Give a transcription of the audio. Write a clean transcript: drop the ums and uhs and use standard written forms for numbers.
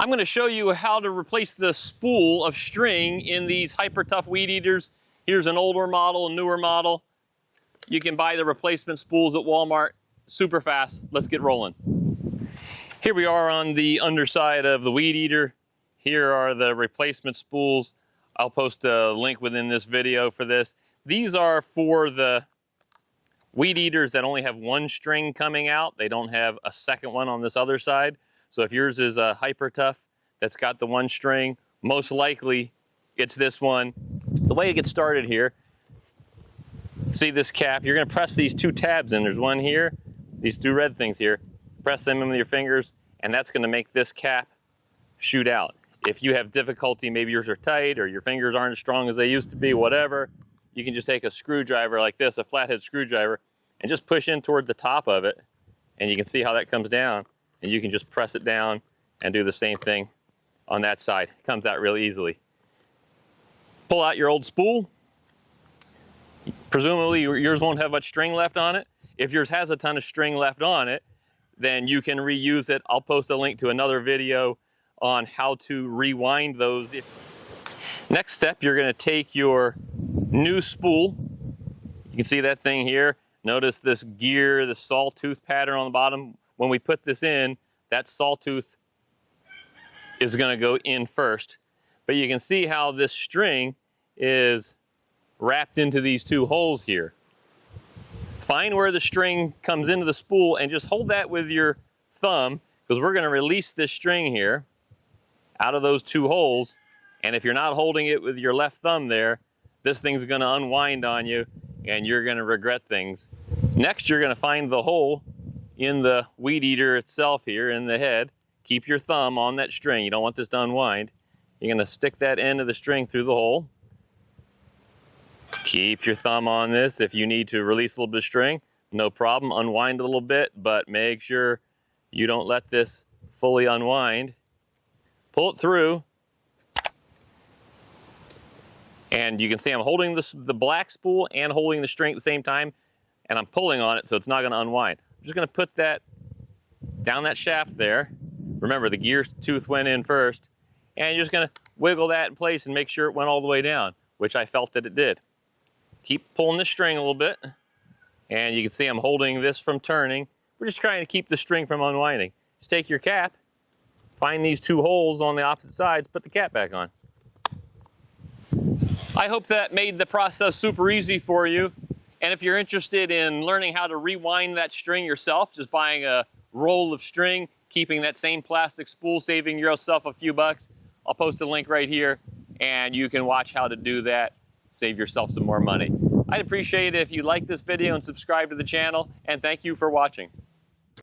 I'm going to show you how to replace the spool of string in these hyper tough weed eaters. Here's an older model, a newer model. You can buy the replacement spools at Walmart super fast. Let's get rolling. Here we are on the underside of the weed eater. Here are the replacement spools. I'll post a link within this video for this. These are for the weed eaters that only have one string coming out. They don't have a second one on this other side. So if yours is a hyper tough that's got the one string, most likely it's this one. The way it gets started here, see this cap, you're gonna press these two tabs in. There's one here, these two red things here. Press them in with your fingers, and that's gonna make this cap shoot out. If you have difficulty, maybe yours are tight or your fingers aren't as strong as they used to be, whatever, you can just take a screwdriver like this, a flathead screwdriver, and just push in toward the top of it, and you can see how that comes down. And you can just press it down and do the same thing on that side. It comes out really easily. Pull out your old spool. Presumably yours won't have much string left on it. If yours has a ton of string left on it, then you can reuse it. I'll post a link to another video on how to rewind those. Next step, you're going to take your new spool. You can see that thing here. Notice this gear, the sawtooth pattern on the bottom. When we put this in, that sawtooth is going to go in first. But you can see how this string is wrapped into these two holes here. Find where the string comes into the spool and just hold that with your thumb, because we're going to release this string here out of those two holes. And if you're not holding it with your left thumb there, this thing's going to unwind on you and you're going to regret things. Next, you're going to find the hole in the weed eater itself here in the head. Keep your thumb on that string. You don't want this to unwind. You're going to stick that end of the string through the hole. Keep your thumb on this. If you need to release a little bit of string, no problem. Unwind a little bit, but make sure you don't let this fully unwind. Pull it through. And you can see I'm holding the black spool and holding the string at the same time, and I'm pulling on it so it's not going to unwind. I'm just going to put that down that shaft there. Remember, the gear tooth went in first, and you're just going to wiggle that in place and make sure it went all the way down, which I felt that it did. Keep pulling the string a little bit, and you can see I'm holding this from turning. We're just trying to keep the string from unwinding. Just take your cap, find these two holes on the opposite sides, put the cap back on. I hope that made the process super easy for you. And if you're interested in learning how to rewind that string yourself, just buying a roll of string, keeping that same plastic spool, saving yourself a few bucks, I'll post a link right here and you can watch how to do that, save yourself some more money. I'd appreciate it if you like this video and subscribe to the channel, and thank you for watching.